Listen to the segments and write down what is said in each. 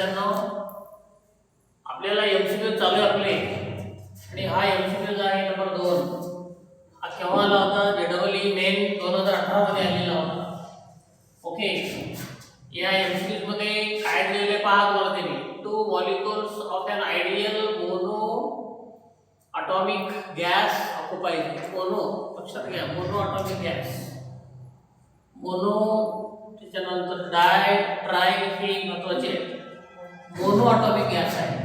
विद्यार्थ्यांनो, आपल्याला एमसीक्यू चालू आहे आपले आणि हा एमसीक्यू आहे नंबर 2. हा केव्हा आला होता? जेडब्ल्यू मेन 2018 मध्ये आलेला होता. ओके, या एमसीक्यू मध्ये काय दिलेले पहा तुम्हाला त्यांनी. 2 molecules of an ideal mono atomic gas occupied. Mono लक्षात घ्या, मोनो atomic gas. मोनो त्याच्यानंतर डाय ट्राय हे महत्वाचे आहेत. मोनो atomic gas आहे.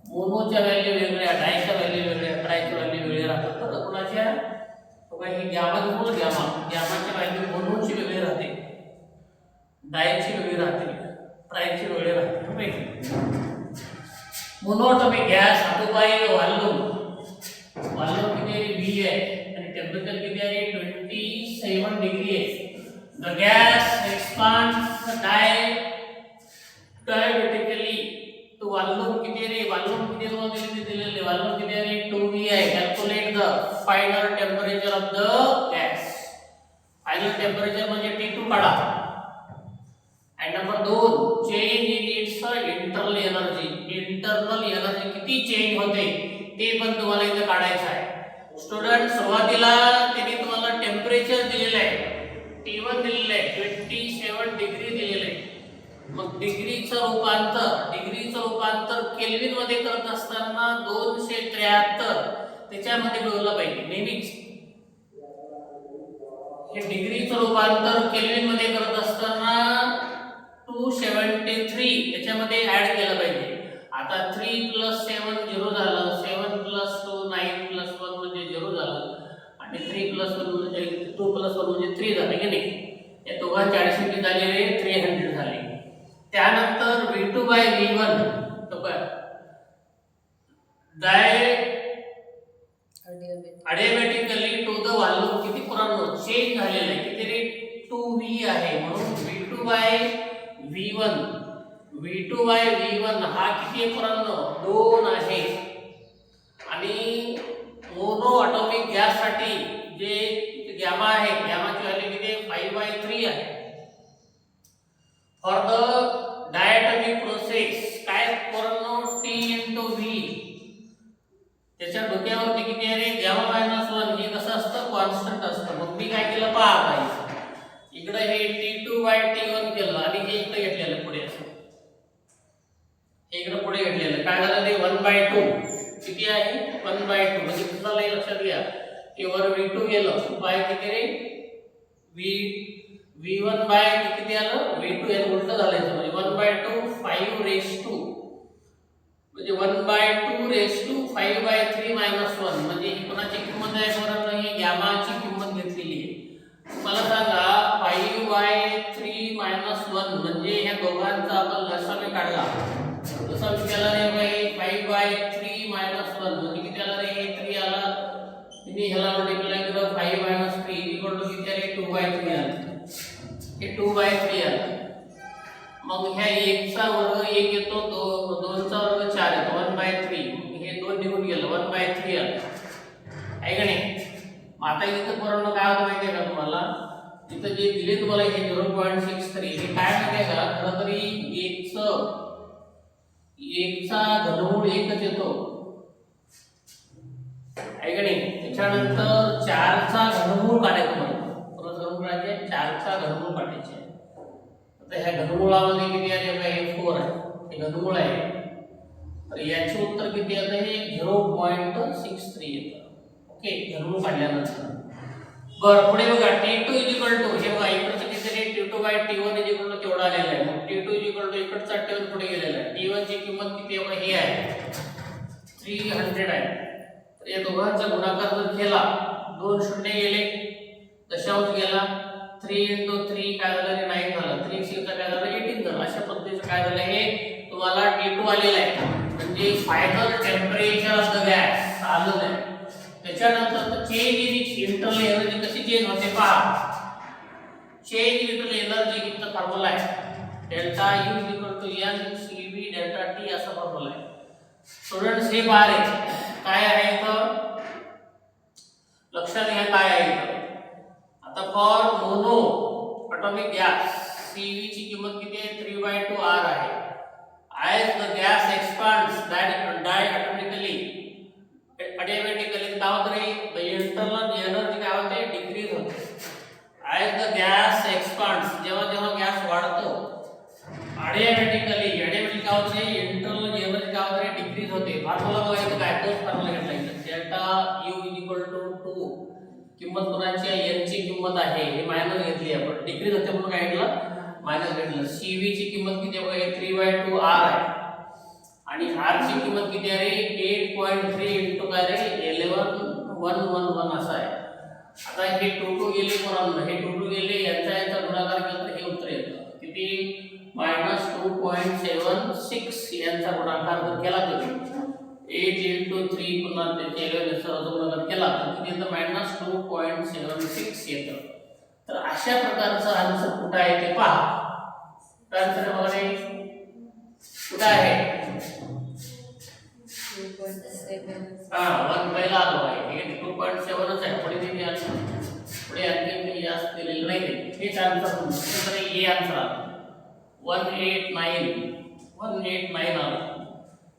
मोनोच्या व्हॅल्यू वेगळ्या, डायच्या व्हॅल्यू वेगळ्या, ट्रायच्या व्हॅल्यू वेगळ्या राहतात. तर कोणाच्या बघा ही गॅमा बोल गॅमाची व्हॅल्यू मोनोची वेगळी राहते, डायची वेगळी राहते, ट्रायची वेगळी राहते. Mono atomic gas occupied volume किती आहे? V आहे आणि टेंपरेचर किती आहे? 27 डिग्री आहे. The gas expands diabatically to volume किती आहे? volume किती दिलेले? volume किती आहे? 2V आहे. Calculate the final temperature of the gas. Final temperature म्हणजे T2 काढा. आणि number 2, change in its internal energy. Internal energy किती चेंज होते ते पण तुम्हाला इथे काढायचं आहे. स्टुडंट, सुरुवातीला त्यांनी तुम्हाला टेम्परेचर दिलेलं आहे, T1 दिलेलं आहे, 27 डिग्री दिलेलं आहे. मग डिग्रीचं रूपांतर केल्विन मध्ये करत असताना 273 त्याच्यामध्ये मिळवलं पाहिजे नेहमीच. हे डिग्रीचं रूपांतर केल्विन मध्ये करत असताना 273 त्याच्यामध्ये ऍड केलं पाहिजे. आता 3 + 7 0 झालं, 7 + 2 9 + 1 म्हणजे 0 झालं आणि 3 + 1 म्हणजे 2 + 1 म्हणजे 3 झालं की नाही. या दोघांच्या ऍडिशन किती झाले? 300 झाले. त्यानंतर V2/V1 तो काय अडियाबॅटिकली टू द व्हॉल्यूम किती पुराण चेंज झालेलं आहे, किती रे? 2V आहे. म्हणून V2/V1 हा किती आहे पुराण? 2 आहे. आणि मोनो ॲटॉमिक गॅस साठी जे गॅमा आहे, गॅमाची व्हॅल्यू किती आहे? 5/3 आहे. फॉर द डायटॉमिक प्रोसेस काय पुराण? T × V. त्याच्या डोक्यावरती किती आहे रे? γ-1. हे कसं असतं? कॉन्स्टंट असतं. मग मी काय केलं पहा. आता इकडे हे T2/T1 केलं आणि हे इकडे घेतलेलं पुढे असं, हे इकडे पुढे घेतलेलं काय झालं ते? 1/2 किती आहे? 1/2 म्हणजे तुम्हाला लक्षात घ्या की वर V2 गेलं बाय किती रे? V1 बाय किती आलं? V2 हे उलट झालं म्हणजे 1/2 5 म्हणजे 1/2 5/3 - 1 म्हणजे ही कोणाची किंमत आहे? बरोबर, ही गॅमाची किंमत घेतलेली आहे. मला सांगा 5/3 - 1 म्हणजे ह्या दोघांचा आपण लसावी काढला. लसावी केला रे बाई 5/3 - 1 म्हणजे किती आला रे? 3 आला. तुम्ही ह्याला मल्टिप्लाय केलं 5 - 3 किती आले? 2/3 आले. हे 2/3 आले. मग ह्या 1 चा वर्ग 1 येतो, 2 चा वर्ग 4 येतो, 1/3. हे 2 निघून गेलं, 1/3 आलं आहे का नाही. आता इथं पूर्ण काय होतं माहिती आहे का तुम्हाला? इथं जे दिले तुम्हाला हे 0.63 हे काय माहिती आहे का? खरं तरी 1 चा घनमूळ 1च येतो आहे का नाही. त्याच्यानंतर 4 चा घनमूळ काढायचं तुम्हाला. परत घनमूळ काढायचे, 4 चा घनमूळ काढायचे. आता ह्या घनमूळामध्ये किती आहे? हे 4 आहे, हे घनमूळ आहे. तर याचे उत्तर किती येतं? हे 0.63 येतं. ओके, घनमूळ काढल्यानंतर. बरं, पुढे बघा T2 हे बघा इकडचं किती रे? T2/T1 तेवढा आलेला आहे. मग T2 इकडचा T1 पुढे गेलेला आहे. T1 ची किंमत किती आहे? हे आहे 300 आहे. तर या दोघांचा गुणाकार जर केला, 2 शून्य गेले, दशांश गेला, 3 × 3 काय झालं? 9 झालं. 3 × 6 काय झालं? 18 झालं. अशा पद्धतीचं काय झालं? हे तुम्हाला T2 आलेलं आहे. म्हणजे final temperature of the gas आलेलं आहे. त्याच्यानंतर चेंज इन इंटरनल एनर्जी कशी चेंज होते पहा. चेंज इन इंटरनल एनर्जी किती फॉर्म्युला आहे? डेल्टा U = NCV ΔT असा फॉर्म्युला आहे. स्टुडंट्स हे बार आहे काय आहे इथं? लक्षात घ्या काय आहे इथं. आता for mono atomic gas CV ची किंमत किती आहे? 3/2 R आहे. ॲटोमॅटिकली काय होते इंटरनल जेमध्ये काय होते डिक्रीज होते. फॉर्म्युला बघायचं काय तोच फॉर्म्युला घेतला इथे डेल्टा u = 2 किंमत कोणाची आहे n ची किंमत आहे हे मायनस घेतली आपण डिक्रीज होते म्हणून काय घेतलं मायनस घेतलं. cv ची किंमत किती आहे बघा 3/2 r आहे आणि r ची किंमत किती आहे 8.3 * काय रे 11111 असं आहे. आता हे 2 गेले पोरांनो हे 2 गेले यांचा गुणाकार केला तर हे उत्तर येतं किती -2.76 यांचा गुणाकार जर केला तुम्ही 8 * 3 पुन्हा त्याचे 11 सरचा गुणाकार केला तर किती येतं -2.76 येतं. तर अशा प्रकारचा आन्सर कुठे आहे ते पहा. आन्सर बघा रे कुठे आहे 1 पहिला आलो आहे ठीक आहे 2.7च आहे पुढे किती आलं पुढे आणखी काही जास्त दिलेलं नाही हेच आन्सर तर हे आन्सर आलं 189 आलं.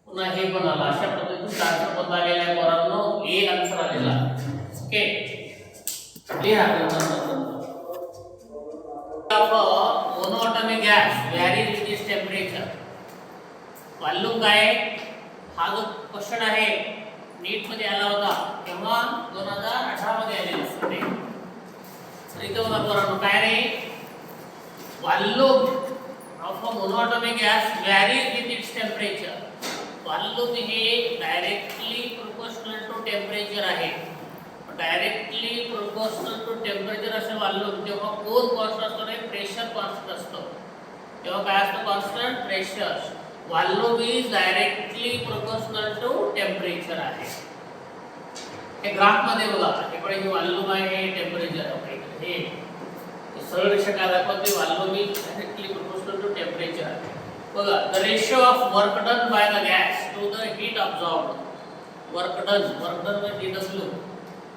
पुन्हा हे पण आलं. अशा पद्धतीने आन्सर पण आलेला आहे पोरांनो ए आन्सर आलेला ओके लिहा monoatomic gas varies with its temperature volume काय हा जो क्वेश्चन आहे नीट मध्ये आला होता तेव्हा 2018 मध्ये आलेला होता. तर इथं बघा पोरांनो काय रे volume of a monatomic gas varies with its temperature. Volume हे डायरेक्टली प्रोपोर्शनल टू टेम्परेचर आहे. डायरेक्टली प्रोपोर्शनल टू टेम्परेचर असे व्हॉल्यूम जेव्हा कोण कॉन्स्टंट असतो रे प्रेशर कॉन्स्टंट असतो तेव्हा काय असतं constant pressure. Volume is directly proportional to temperature आहे. हे ग्राफ मध्ये बघा हे पण हे व्हॉल्यूम आहे हे टेम्परेचर आहे हे सरळ रेषा काय दाखवते volume is directly proportional to temperature आहे. बघा the ratio of work done by the gas to the heat absorbed work done म्हणजे dw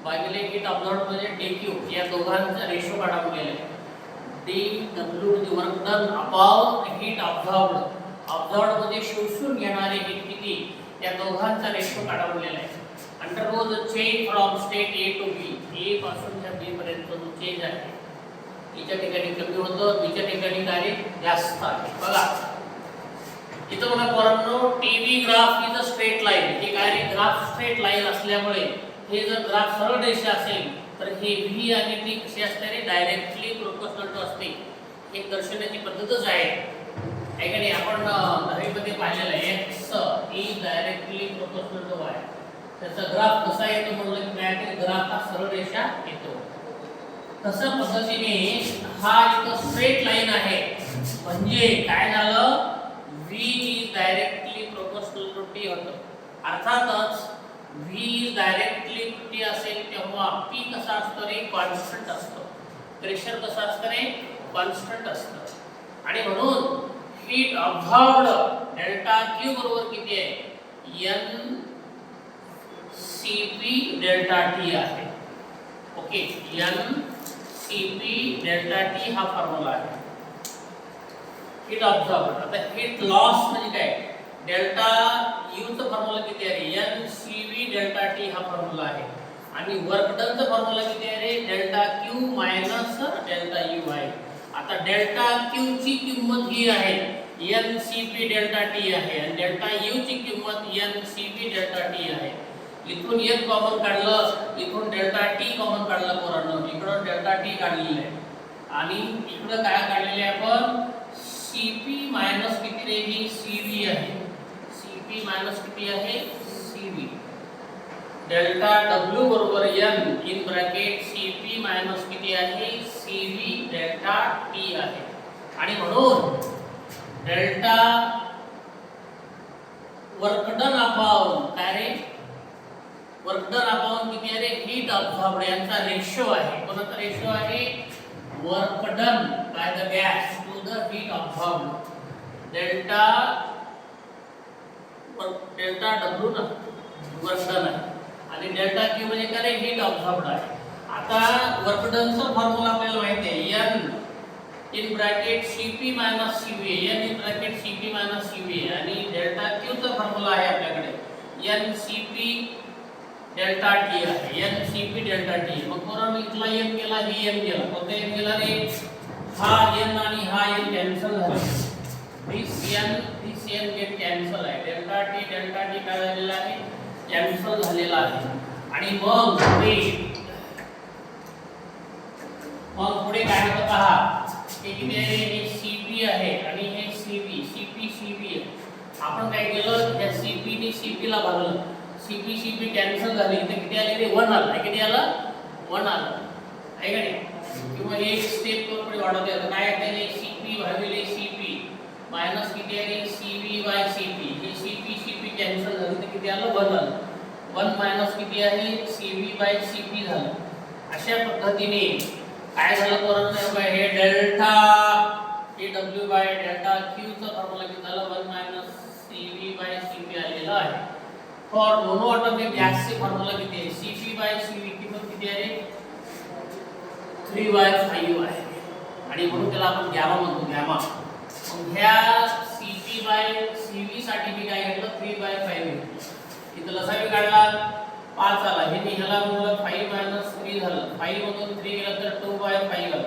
भागिले हीट ऑब्झॉर्ब्ड म्हणजे dq या दोघांचा रेशो काढावा गेला dw म्हणजे work done upon heat absorbed absorbed म्हणजे शोषून घेणारे हीट किती त्या दोघांचा रेशो काढावा गेला आहे. Undergoes change from state A to B A पासून त्या B पर्यंत जो चेंज आहे याच्या ठिकाणी कमी होतं बीच्या ठिकाणी काय जास्त आहे. बघा इथं बघा पोरांनो TV graph is a straight line हे काय ग्राफ स्ट्रेट लाईन असल्यामुळे हे जर ग्राफ सरळ रेषा असेल तर हे V आणि T कसे असते रे डायरेक्टली प्रोपोर्शनल टू असते. हे दर्शवण्याची पद्धतच आहे का नाही. आपण 10वी मध्ये पाहिलेलं आहे x is directly proportional to y त्याचा ग्राफ कसा येतो म्हणलं की मॅग्नेट ग्राफ हा सरळ रेषा येतो. तसं पद्धतीने हा एक स्ट्रेट लाईन आहे म्हणजे काय झालं v is directly proportional to t होतं. अर्थातच v is directly to t असेल तेव्हा p कसा असतो रे कॉन्स्टंट असतो. प्रेशर कसं असतं रे कॉन्स्टंट असतं आणि म्हणून हीट ऑब्झॉर्ब्ड डेल्टा q बरोबर किती आहे n cp डेल्टा t आहे okay n cp delta t हा फॉर्म्युला आहे हीट ऑब्झॉर्ब्ड. आता हीट लॉस म्हणजे काय डेल्टा u चा फॉर्म्युला किती आहे n cv डेल्टा t हा फॉर्म्युला आहे आणि वर्क डन चा फॉर्म्युला किती आहे रे delta q minus delta u आहे. आता डेल्टा q ची किंमत ही आहे n cp डेल्टा t आहे आणि डेल्टा u ची किंमत n cp डेल्टा t आहे. इथून एक कॉमन काढलं इथून डेल्टा t कॉमन काढलं पोरांनो इकडे डेल्टा t काढलेलं आहे आणि इकडे काय काढलेले आपण cp मायनस किती रे ही cv आहे cp मायनस किती आहे cv डेल्टा w बरोबर n in bracket cp minus किती आहे cv डेल्टा t आहे आणि म्हणून डेल्टा वर्क डन अपॉन काय रे वर्क डन अपॉन किती आहे रे हीट ऑब्झॉर्ब्ड यांचा रेशो आहे. कोणाचा रेशो आहे work done by the gas to the heat absorbed delta w ना वर्क डन आहे आणि डेल्टा q म्हणजे काय रे हीट ऑब्झॉर्ब्ड आहे. आता वर्क डन चा फॉर्म्युला आपल्याला माहिती आहे n in bracket cp minus cv n in bracket cp minus cv आणि डेल्टा q चा फॉर्म्युला आहे आपल्याकडे n cp डेल्टा t आहे n cp डेल्टा t. मग पोरांनो इथला n गेला ही n गेला कोणता n गेला रे हा n आणि हा n कॅन्सल झाला CN गेट कॅन्सल आहे. डेल्टा टी काय झालेला आहे, कॅन्सल झालेला आहे. आणि मग पुढे काय होतं पहा, हे किती आहे, हे CP आहे आणि हे CP आहे. आपण काय केलं, या CP ने CP ला भागलं, CP कॅन्सल झाली, इथे किती आले, 1 आलं. किती आलं, 1 आलं आहे का नाही. किंवा हे एक स्टेप पुढे वाढवता येतं. काय आहे, CP भागिले CP मायनस किती आहे, CV बाय CP. हे CP कॅन्सल झालं तर किती आलं, 1 आलं. 1 मायनस किती आहे, CV बाय CP झालं. अशा पद्धतीने काय झालं, परत हे डेल्टा हे W बाय डेल्टा Q चा फॉर्म्युला किती झाला, 1 मायनस CV बाय CP आलेला आहे. फॉर मोनोटॉमिक गॅसचे फॉर्म्युला किती आहे, CP बाय CV किंमत किती आहे, 3/5 आहे. आणि म्हणून त्याला आपण गॅमा म्हणतो, गॅमा. मग ह्या CP बाय CV साठी मी काय घेतलं, 3/5 इथं लसावी काढला, 5 आला. हे मी ह्याला म्हणलं 5 मायनस 3 झालं. 5 मधून 3 गेला तर 2/5 आलं.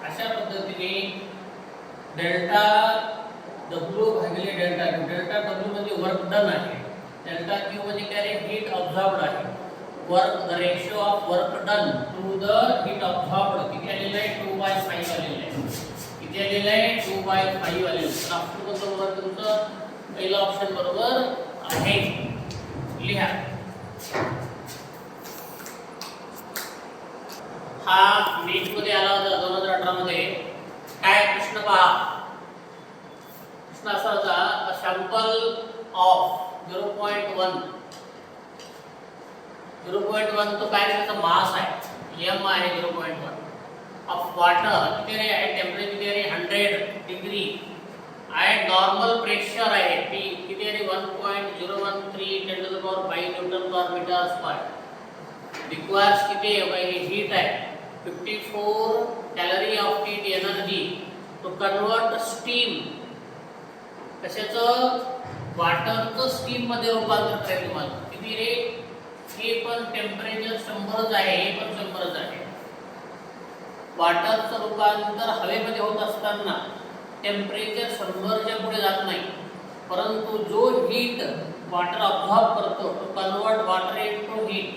अशा पद्धतीने डेल्टा W भागिले डेल्टा Q. डेल्टा W म्हणजे वर्क डन आहे, डेल्टा Q म्हणजे काय रे, हीट ऑब्झॉर्ब्ड आहे. Work, the ratio of work done to the heat absorbed किती आलेलं आहे, 2/5 आलेलं आहे. किती आलेलं आहे, 2/5 आलेलं आहे. तर ऑप्शन कोणतं बरोबर, तुमचं पहिलं ऑप्शन बरोबर आहे. लिहा. हा नीट मध्ये आला होता 2018 मध्ये. काय प्रश्न पहा, प्रश्न असा होता, अ सॅम्पल ऑफ 0.1 तो काय त्याचा मास आहे, m आहे 0.1 ऑफ वॉटर. किती आहे, टेम्परेचर किती आहे, 100 डिग्री आहे. नॉर्मल प्रेशर आहे P किती आहे, 1.013 × 10⁵ newton per metre square. Requires किती आहे, हीट आहे 54 calorie of heat energy to convert steam, कशाचं, वॉटरचं स्टीम मध्ये रूपांतर करायचं तुम्हाला. किती रे, हे पण टेम्परेचर 100च आहे, हे पण 100च आहे. वॉटरचं रूपांतर हवेमध्ये होत असताना टेम्परेचर 100च्या पुढे जात नाही, परंतु जो हीट वॉटर ऑब्झॉर्ब करतो तो convert water into heat,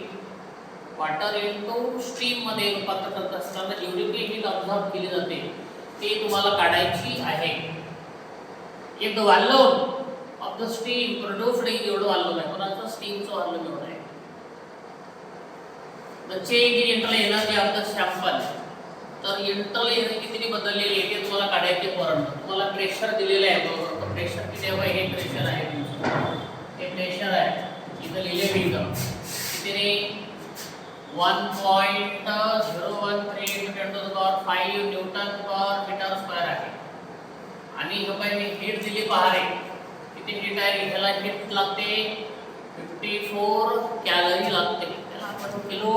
water into steam मध्ये रूपांतर करत असताना जेवढी काही हीट ऑब्झॉर्ब केली जाते ते तुम्हाला काढायची आहे. एक volume of the steam produced is एवढं व्हॉल्यूम आहे, कोणाचं, स्टीमचं व्हॉल्यूम एवढं आहे. The change in internal energy of the sample, तर इंटरनल एनर्जी किती बदललेली आहे ते तुम्हाला काढायचे. तुम्हाला प्रेशर दिलेलं आहे बरोबर, प्रेशर किती आहे, हे प्रेशर आहे तुमचं, हे प्रेशर आहे, इथं लिहिले मी इथं किती रे, 1.013 × 10⁵ न्यूटन पर मीटर स्क्वेअर आहे. आणि हे काय मी हीट दिली पहा रे, किती हीट आहे, ह्याला हीट लागते 54 कॅलरी लागते. त्याला आपण किलो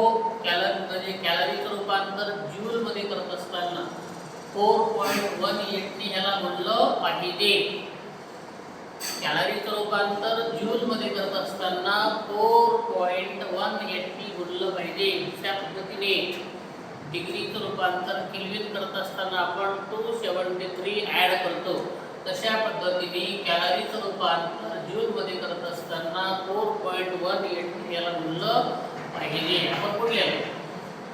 कॅलरी म्हणजे कॅलरीचं रूपांतर जूल मध्ये करत असताना 4.180 ह्याला म्हणलं पाहिजे. कॅलरीचं रूपांतर जूल मध्ये करत असताना 4.180 म्हणलं पाहिजे. त्या पद्धतीने डिग्रीचं रूपांतर केल्विन करत असताना आपण 273 ऍड करतो. तशा पद्धतीने कॅलरीचं रूपांतर जूल मध्ये करत असताना 4.180 याला म्हणलं पाहिजे. आपण कुठे आलो,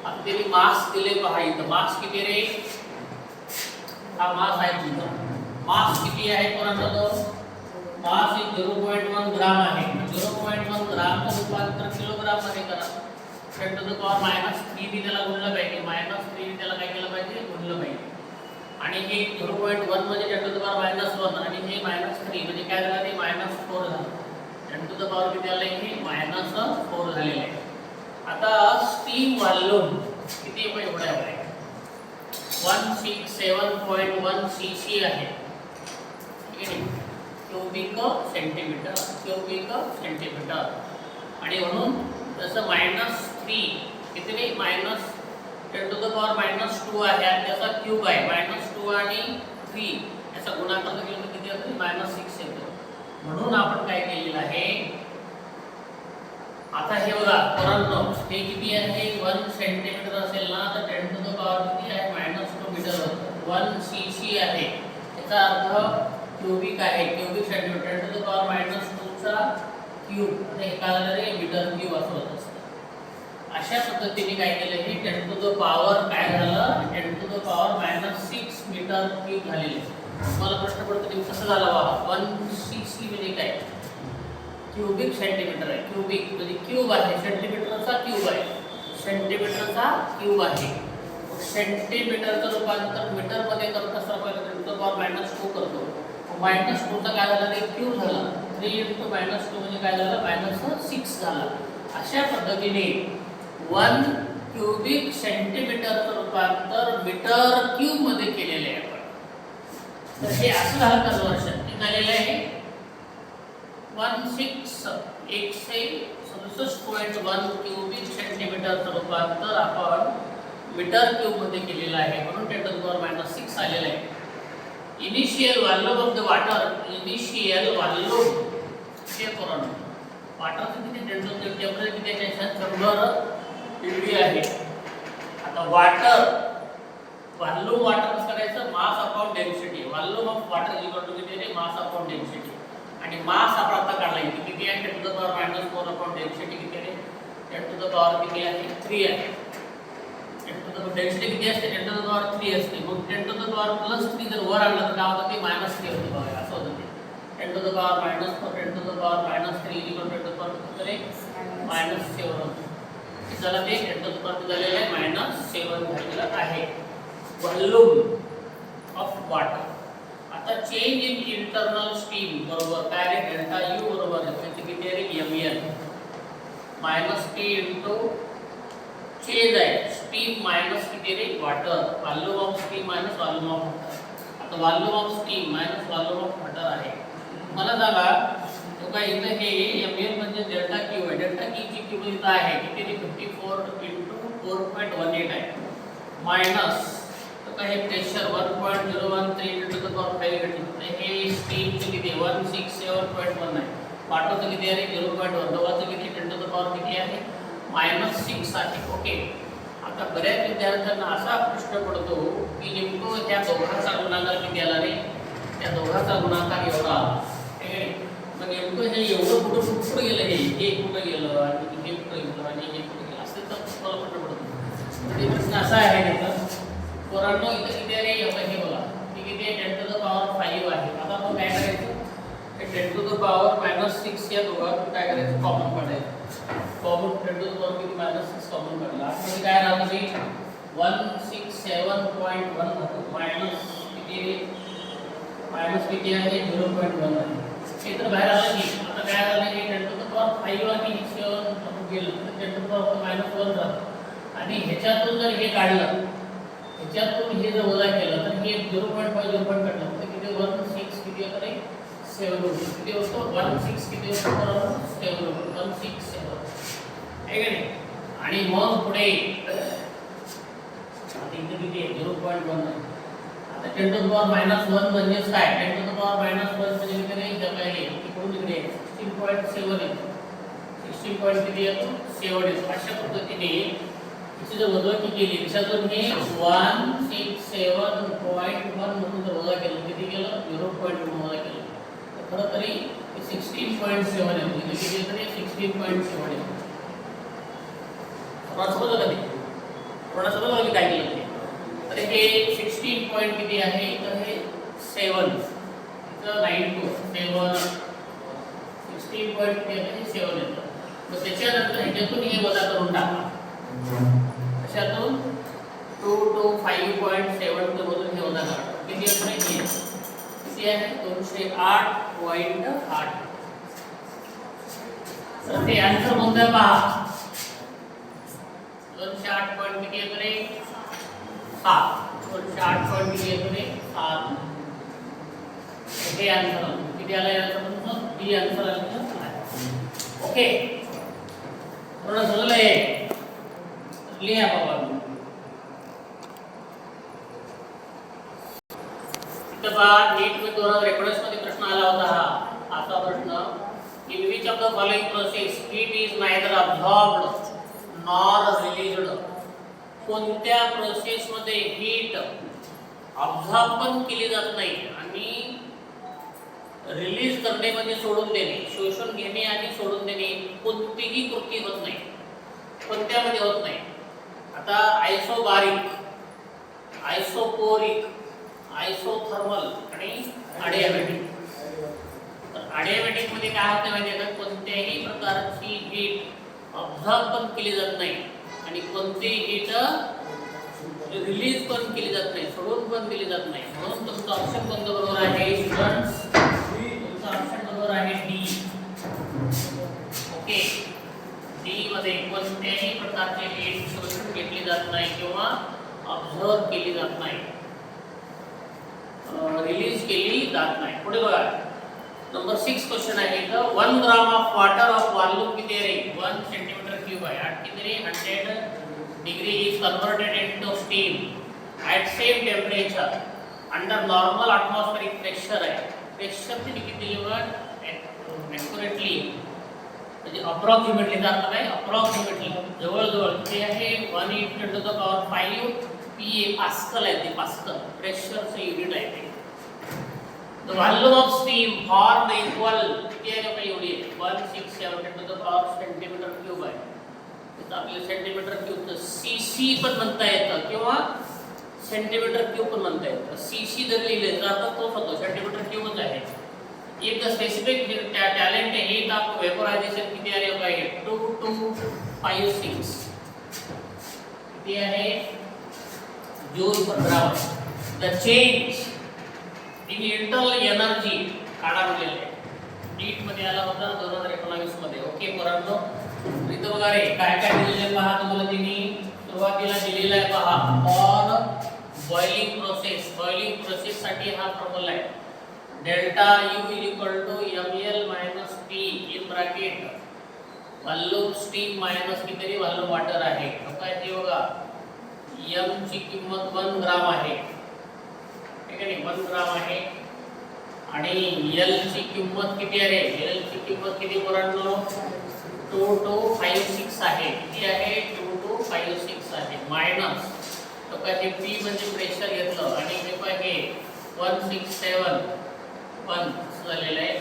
आता त्यांनी मास दिले पहा इथं. मास किती रे, हा मास आहे तुमचा. मास किती आहे कोणाचा, मास 0.1 ग्राम आहे. 0.1 ग्रामचं रूपांतर किलोग्राम मध्ये करा. 10⁻³ ने त्याला गुणलं पाहिजे, -3 ने त्याला काय केलं पाहिजे, गुणलं पाहिजे. आणि हे 0.1 म्हणजे 10⁻⁻1 आणि हे -3 म्हणजे काय झालं, ते -4 झालं. 10⁻ किती आलं, हे -4 झालेलं आहे. आता स्टीम व्हॉल्यूम किती आहे, एवढा आहे 167.1 cc आहे, ठीक आहे, क्यूबिक सेंटीमीटर. आणि म्हणून जसं -3 किती नाही, -10⁻⁻2 आहे आणि त्याचा क्यूब आहे -2 आणि 3 याचा गुणाकार केला तर किती येतो, -6 येतो. म्हणून आपण काय केलेलं आहे, आता हे बघा पोरांनो, हे किती आहे, 1 सेंटीमीटर असेल ना तर 10⁻ किती आहे, -2 मीटर होतं. 1 cc आहे, याचा अर्थ क्यूबिक आहे, cubic centimetre 10 to the power minus 2 चा क्यूब. आता हे काय झालं रे मीटर क्यूब असं होत असतं. अशा पद्धतीने काय केलं हे 10 टू द पॉवर काय झालं 10 to the power minus 6 metre cube झालेले. मला प्रश्न पडतो की कसं झालं बाबा 1 cc म्हणजे काय क्यूबिक सेंटीमीटर आहे. क्यूबिक म्हणजे क्यूब आहे, सेंटीमीटरचा क्यूब आहे, सेंटीमीटरचा क्यूब आहे. सेंटीमीटरचं रूपांतर मीटर मध्ये करत असताना पहिला 10 टू द पॉवर मायनस 2 करतो. मायनस 2 चा काय झाला रे क्यूब झाला. 3 * मायनस 2 म्हणजे काय झालं मायनस 6 झाला. अशा पद्धतीने 1 क्यूबिक सेंटीमीटरचं रूपांतर मीटर क्यूब मध्ये केलेले आहे आपण. तर हे असं झालं कन्वर्शन हे झालेलं आहे 167.1 क्यूबिक सेंटीमीटरचं रूपांतर आपण मीटर क्यूब मध्ये केलेलं आहे म्हणून 10 टू द पॉवर मायनस 6 आलेलं आहे. Initial volume of the water, initial volume हे करून वॉटरचं किती टेम्परेचर किती आहे 100 डिग्री आहे. आता वॉटर व्हॉल्यूम वॉटर कसं करायचं mass upon density. Volume of water is equal to किती आहे मास अपॉन डेन्सिटी. आणि मास आपण आता काढला किती आहे 10 to the power minus 4 upon density किती आहे 10 टू द पॉवर किती आहे 3 आहे. 10 टू द डेन्सिटी किती असते 10 टू द पॉवर 3 असते. मग 10 टू द पॉवर प्लस 3 जर वर आणलं तर काय होतं ते मायनस 3 होतं बघा असं होतं ते. 10 to the power minus 4 10 to the power minus 3 is equal to 10 to the power किती मायनस 7 होतं. चला ते 10 टू द पॉवर झालेलं आहे मायनस 7 झालेलं आहे व्हॉल्यूम ऑफ वॉटर. आता चेंज इन इंटरनल स्टीम बरोबर काय रे डेल्टा यू बरोबर आहे किती आहे रे ml minus t into change आहे स्टीम मायनस किती रे water. Volume of steam minus volume of water. आता volume of steam minus volume of water आहे. मला सांगा तो काय इथं हे ml म्हणजे डेल्टा क्यू आहे. डेल्टा क्यू ची किंमत इथं आहे किती रे 54 इनटू 4.18 आहे मायनस हे प्रेशर 1.013 टू द पॉवर 5 घेतलं. हे स्टीमचं किती 167.1 आहे. वॉटरचं किती आहे 0.1. दोघांचं किती 10 टू द पॉवर किती आहे -6 आहे. ओके. आता बऱ्याच विद्यार्थ्यांना असा प्रश्न पडतो की नेमकं त्या दोघांचा गुणाकार किती आला रे त्या दोघांचा गुणाकार एवढा मग नेमकं हे एवढं कुठं गेलं हे कुठं गेलं आणि हे कुठं गेलं आणि हे कुठं गेलं असं तर तुम्हाला प्रश्न पडतो. म्हणजे प्रश्न असा आहे त्याचा पोरांनो इथं किती आहे हे बघा हे किती आहे 10 टू द पॉवर 5 आहे. आता आपण काय करायचं हे 10 टू द पॉवर -6 या दोघांतून काय करायचं कॉमन काढायचं. कॉमन 10 टू द पॉवर किती -6 कॉमन काढला म्हणजे काय राहतं ते 167.1 मायनस किती आहे 0.1 आहे. हे तर बाहेर आलं की आता काय झालं हे 10 टू द पॉवर 5 आणि 7 गेलं तर 10 टू द पॉवर -1 झालं आणि ह्याच्यातून जर हे काढलं ह्याच्यातून हे जर वजा केलं तर हे 0.5 काढलं तर किती 16 किती होतं रे 7 होतं. किती होतं 16 किती होतं बरोबर 7 होतं 167 आहे का नाही. आणि मग पुढे आता इथे किती आहे 0.1 आहे. आता 10 टू द पॉवर -1 म्हणजे काय 10 टू द पॉवर -1 म्हणजे किती रे हे पहिले इकडून इकडे 16.7 आहे 16 पॉइंट किती येतो 7 येतो. अशा पद्धतीने इथे जर वजाबाकी केली त्याच्यातून हे 167.1 म्हणून जर वजा केलं किती केलं 0.1 वजा केलं तर खरं तरी 16.7 आहे. म्हणजे किती येतं रे 16.7 आहे. समजलं का ते थोडं समजलं मी काय केलं ते. तर हे 16 पॉइंट किती आहे तर हे 7 इथं 9 7 16 पॉइंट किती आहे हे 7 येतं. मग त्याच्यानंतर ह्याच्यातून हे वजा करून टाका त्यातून 2 to 5.7 चं मधून हे वजा करा किती असणार आहे किती आहे 208.8. तर ते आन्सर कोणतं पहा 208 पॉइंट किती येतो रे 7 208 पॉइंट किती येतो रे 7 हे आन्सर किती आलं याचं म्हणून बी आन्सर आलं. ओके थोडं समजलंय लिहा बाबा. इथं पहा नीट में 2019 मध्ये प्रश्न आला होता हा असा प्रश्न in which of the following process heat is neither absorbed nor released. कोणत्या प्रोसेस मध्ये हीट अब्सॉर्ब पण केली जात नाही आणि रिलीज करणे म्हणजे सोडून देणे, शोषून घेणे आणि सोडून देणे कोणतीही कृती होत नाही, कोणत्यामध्ये होत नाही. आता आयसोबारिक, आयसोपोरिक, आयसोथर्मल आणि अडियाबॅटिक. तर अडियाबॅटिक मध्ये काय होते माहिती आहे का, कोणत्याही प्रकारची हीट ऑब्झर्व पण केली जात नाही आणि कोणतीही हीट रिलीज पण केली जात नाही, सोडून पण दिली जात नाही. म्हणून तुमचं ऑप्शन कोणतं बरोबर आहे स्टुडंट्स? तुमचं ऑप्शन बरोबर आहे डी. ओके, डी मध्ये कोणत्याही प्रकारची हीट शोषून घेतली जात नाही किंवा ऑब्झर्व केली जात नाही, रिलीज केली जात नाही. पुढे बघा, नंबर 6 क्वेश्चन आहे इथं. 1 gram of water of volume किती आहे? 1 सेंटीमीटर क्यूब आहे. आठ किती रे? 100 degree is converted into steam at same temperature under normal atmospheric pressure आहे. प्रेशर ची किती दिली बघा ॲक्युरेटली, म्हणजे अप्रॉक्सिमेटली दाखवत आहे. अप्रॉक्सिमेटली जवळजवळ किती आहे? 1 × 10⁵ PA पास्कल आहे. ते पास्कल प्रेशरचं युनिट आहे ते. The volume of steam formed equal किती आहे का एवढी? 167 × 10⁻⁷ सेंटीमीटर क्यूब आहे. तर आपल्याला सेंटीमीटर क्यूबचं सीसी पण म्हणता येतं किंवा सेंटीमीटर क्यूब पण म्हणता येतं. सीसी जर लिहिले तर आता तोच होतो, सेंटीमीटर क्यूबच आहे. एक स्पेसिफिक टॅलेंट आहे हीट ऑफ वेपोरायझेशन किती आहे पाहिजे? 2256 किती आहे? Joule per gram. The change in internal energy काढा म्हणलेलं आहे. नीट मध्ये आला होता 2019 मध्ये. ओके पोरांनो, इथं बघा रे काय काय दिलेलं पहा तुम्हाला. त्यांनी सुरुवातीला दिलेला आहे पहा, on boiling process. Boiling process साठी हा फॉर्म्युला आहे, delta U = ml - T in bracket volume steam minus किती व्हॉल्यूम वॉटर आहे. काय ते बघा, m ची किंमत 1 ग्राम आहे, ठीक आहे, 1 ग्राम आहे. आणि L ची किंमत किती आहे? L ची किंमत किती पोरांनो? 2256 आहे. किती आहे? 2256 आहे. मायनस तो काय ते P म्हणजे प्रेशर घेतलं आणि हे पाहिजे 1671 झालेलं आहे.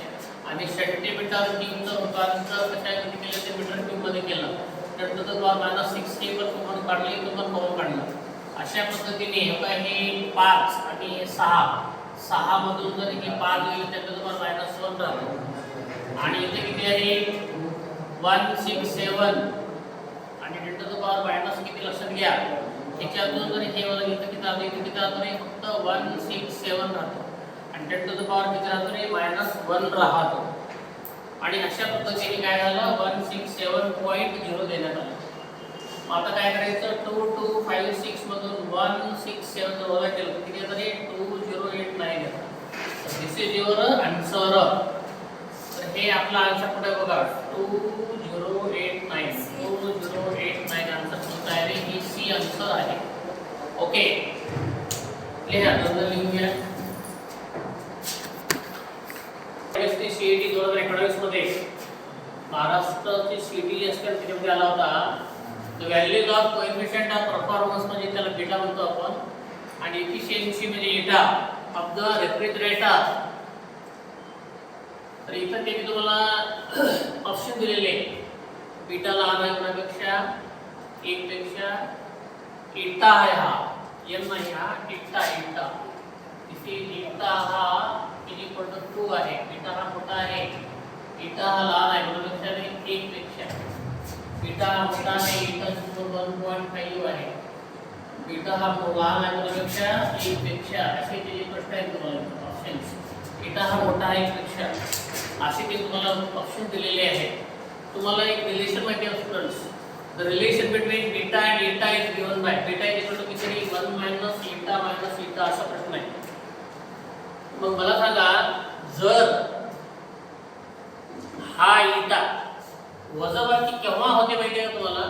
आणि सेंटीमीटर क्यूबचं रूपांतर कशामध्ये केलं ते मीटर क्यूब मध्ये केलं. तर तो -6 हे पण तुम्हाला काढले, तो पण करून काढलं. अशा पद्धतीने हे काय हे 5 आणि 6 मधून जर हे 5 गेले तर तुम्हाला -1 राहतो. आणि इथे किती आहे? 167 आणि 10⁻⁻ किती लक्षात घ्या. ह्याच्यातून जर हे वजा घेतलं किती राहतं? इथे किती राहतं रे? फक्त 167 राहतो आणि 10⁻ किती राहतो रे? -1 राहतो. आणि अशा पद्धतीने काय झालं? 167.0 देण्यात आलं. मग आता काय करायचं? 2256 मधून 167 जर वजा केलं किती येतं रे? 2089 येतं. दिस इज युअर आन्सर. तर हे आपला आन्सर कुठे बघा, 2089. 2089 आन्सर कोणता आहे रे? ही सी आन्सर आहे. ओके, लिहा, नंतर लिहून घ्या. सीईटी 2021 मध्ये महाराष्ट्राची सीईटी असते त्याच्यामध्ये आला होता. The values of coefficient of performance म्हणजे त्याला बीटा म्हणतो आपण, आणि एफिशिएन्सी म्हणजे एटा ऑफ द रेफ्रिजरेटर. तर इथं ते तुम्हाला ऑप्शन दिलेले, बीटा लहान आहे कोणापेक्षा? 1 पेक्षा. एटा आहे हा, एम नाही हा, एटा. इथे एटा हा = 2 आहे. बीटा हा मोठा आहे, एटा हा लहान आहे कोणापेक्षा? 1 पेक्षा. बीटा हा मोठा आहे, एटा 1.5 आहे. बीटा हा लहान आहे कोणापेक्षा? 1 पेक्षा. असे जे प्रश्न आहेत तुम्हाला ऑप्शन्स, बीटा हा मोठा आहे 1 पेक्षा, असे ते तुम्हाला ऑप्शन दिलेले आहेत. तुम्हाला एक रिलेशन माहिती आहे students, the relation between beta and eta is given by beta = किती? 1 - एटा असा प्रश्न आहे. मग मला सांगा, जर हा एटा वजाबाकी केव्हा होते माहिती आहे का तुम्हाला?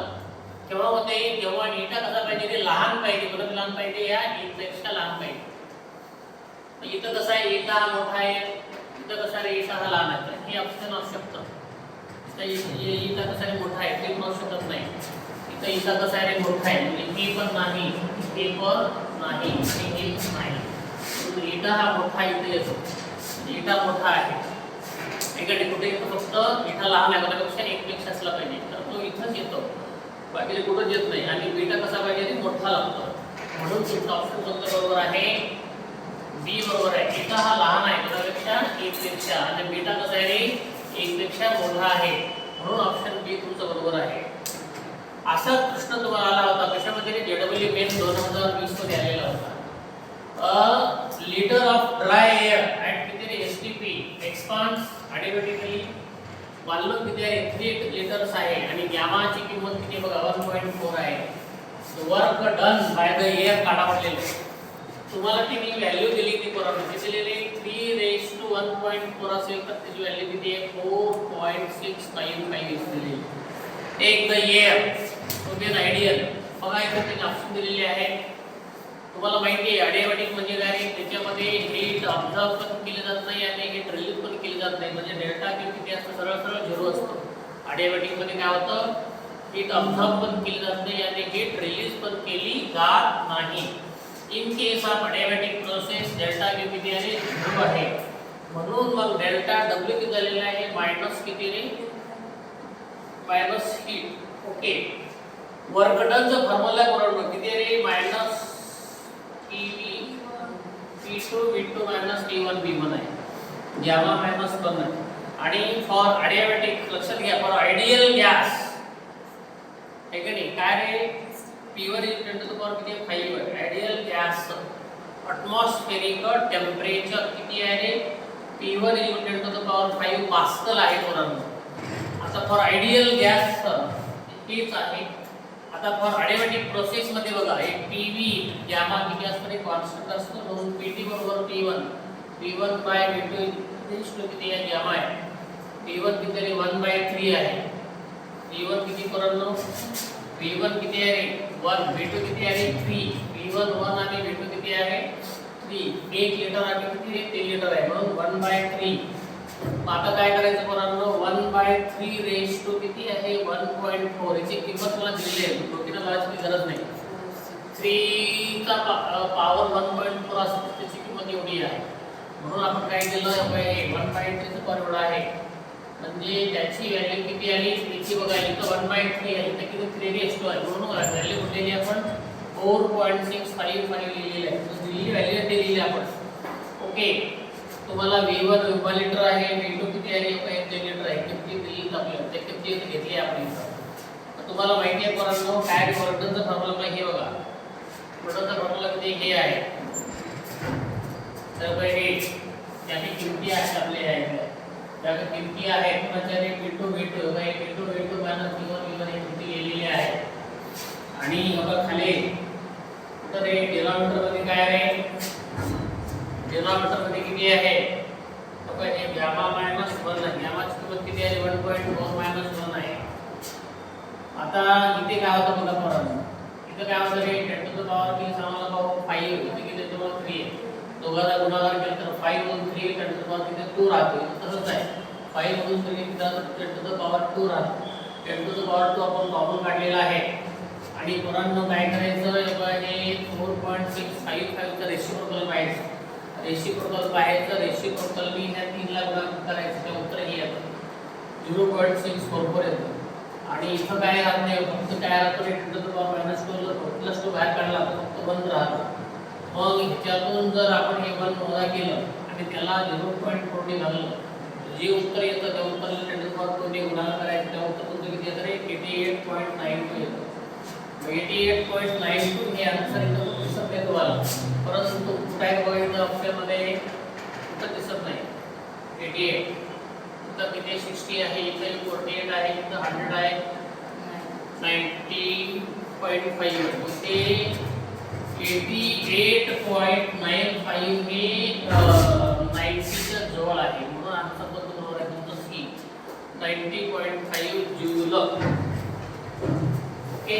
केव्हा होते? जेव्हा एटा कसा पाहिजे ते लहान पाहिजे. कोणाला लहान पाहिजे? या 1 पेक्षा लहान पाहिजे. इथं कसं आहे? एटा हा मोठा आहे, इथं कसं आहे? एटा हा लहान आहे. हे ऑप्शन असू शकतं. इथं कसं आहे? मोठा आहे, ते पण असू शकत नाही. इथं इथं कसं आहे? मोठा आहे, म्हणजे हे पण नाही, हे पण नाही, हे नाही. एटा हा मोठा इथे येतो. इटा मोठा आहे, इकडे कुठे येतो फक्त इटा लहान आहे त्यापेक्षा एक पेक्षा असला पाहिजे, तर तो इथंच येतो, बाकी कुठंच येत नाही. आणि बीटा कसा पाहिजे, मोठा लागतो. म्हणून तुमचा ऑप्शन कोणता बरोबर आहे, बी बरोबर आहे. इटा हा लहान आहे त्यापेक्षा एक पेक्षा, आणि बीटा कसा आहे, एक पेक्षा मोठा आहे, म्हणून ऑप्शन बी तुमचा बरोबर आहे. असा प्रश्न तुम्हाला आला होता कशामध्ये, जेडब्ल्यू मेन 2020 मध्ये आलेला होता. A litre of dry air at किती एसटीपी एक्सपांड्स ऑटोमॅटिकली, वॉल्यूम किती आहे, 3 लिटर्स आहे, आणि गॅमाची किंमत किती बघा 1.4 आहे. Work done by the air काढा म्हटलेलं, तुम्हाला ती मी व्हॅल्यू दिली ती बरोबर किती दिलेली, 3:1.4 असेल तर त्याची व्हॅल्यू किती आहे, 4.655 दिलेली. Take the air to be ideal. बघा इथे त्यांनी ऑप्शन दिलेले आहे. तुम्हाला माहिती आहे अडियाबॅटिक म्हणजे काय, त्याच्यामध्ये हीट ऑब्झर्व पण केली जात नाही आणि हीट रिलीज पण केली जात नाही, म्हणजे डेल्टा क्यू किती असतं, सरळ सरळ 0 असतो. अडियाबॅटिक मध्ये काय होतं, हीट ऑब्झर्व पण केली जात नाही आणि हीट रिलीज पण केली जात नाही. In case of adiabatic process delta Q किती आहे, 0 आहे. म्हणून मग डेल्टा डब्ल्यू किती झालेला आहे, मायनस किती रे, मायनस हीट. ओके, वर्क डनचं फॉर्म्युला बरोबर किती रे, minus P2 V2 minus T1 V1 आहे, गॅमा मायनस 1 आहे. आणि फॉर अडियाबॅटिक लक्षात घ्या, फॉर आयडियल गॅस हे का नाही, काय रे, P1 is 10 to the power किती 5 आहे. आयडियल गॅस एटमॉस्फेरिक टेम्परेचर किती आहे रे, P1 is 10 to the power 5 pascal आहे पोरांनो. आता फॉर आयडियल गॅस हेच आहे. आता फॉर अडियाबॅटिक प्रोसेस मध्ये बघा, एक PV गॅमा किती असतो, कॉन्स्टंट असतो, म्हणून PT बरोबर T1 P1 बाय V2 किती आहे, गॅमा आहे. P1 किती आहे, 1/3 आहे. P1 किती पोरांनो, P1 किती आहे 1, V2 किती आहे 3. P1 1 आणि V2 किती आहे 3. 1 लिटर आणि किती आहे 3 लिटर आहे, म्हणून 1/3. आता काय करायचं पोरांनो, 1/3 रेज टू किती आहे 1.4. याची किंमत मला दिलेली आहे, डोक्याला लावायची गरज नाही. 3 चा पॉवर 1.4 असते, त्याची किंमत एवढी आहे. म्हणून आपण काय केलं, 1/3 चा पॉवर एवढा आहे, म्हणजे त्याची व्हॅल्यू किती आली, याची बघा इथं 1/3 आहे, इथं किती 3 रेज टू आहे, म्हणून व्हॅल्यू कुठली आपण 4.655 लिहिलेली आहे. दिलेली व्हॅल्यू ते लिहिली आपण. ओके, तुम्हाला V1 1 लिटर आहे, V2 किती आहे 1 लिटर आहे, किती दिली आपल्याला, ते किती घेतली आपण इथं. तुम्हाला माहिती आहे पोरांनो, काय वर्कडनचा फॉर्म्युला हे बघा, वर्कडनचा फॉर्म्युला किती हे आहे, तर हे याची किमती आहेत आपल्या आहेत, त्या किमती आहेत म्हणजे P2 V2 मायनस T1 हे किमती लिहिलेली आहे. आणि बघा खाली तर हे डिनॉमिनेटर मध्ये काय आहे, डिनॉमिनेटर मध्ये किती आहे, बघा हे गॅमा मायनस 1 आहे, गॅमाची किंमत किती आहे 1.4 मायनस 1 आहे. आता इथे काय होतं बघा पोरांनो, इथे काय होतं रे 10 टू द पॉवर की सामाला पॉवर 5, इथे किती टू पॉवर 3 आहे, दोघांचा गुणाकार केला तर 5 मधून 3 10 टू द पॉवर किती 2 राहतो. तसंच आहे 5 मधून 3 किती 10 टू द पॉवर 2 राहतो. 10 टू द पॉवर 2 आपण कॉमन काढलेला आहे. आणि पोरांनो काय करायचं, हे 4.655 चा रेसिप्रोकल पाहायचं, रेसिप्रोकल पाहायचं, रेसिप्रोकल मी ह्या 3 ला गुणाकार करायचं, ते उत्तर हे येतं 0.644 येतं. आणि इथं काय राहत नाही, फक्त काय राहतो 10 to the power minus 2 plus 2 बाहेर काढला तर फक्त 1 राहतं. मग ह्याच्यातून जर आपण हे 1 वजा केलं आणि त्याला 0.4 ने घाललं, जे उत्तर येतं त्या उत्तराला 10 टू द पॉवर 2 ने गुणाकार करायचं, त्या उत्तर तुमचं किती येतं रे 88.92 येतं. 88.92 हे आन्सर इथं दिसत नाही तुम्हाला, परंतु कुठे बघायचं ऑप्शनमध्ये कुठं दिसत नाही. 88 इथं किती 60 आहे, इथं 48 आहे, इथं 100 आहे, 90.5 ते 88.95 हे 90 च्या जवळ आहे, म्हणून आन्सर बरोबर आहे तुमचं सी 90.5 जूल. ओके.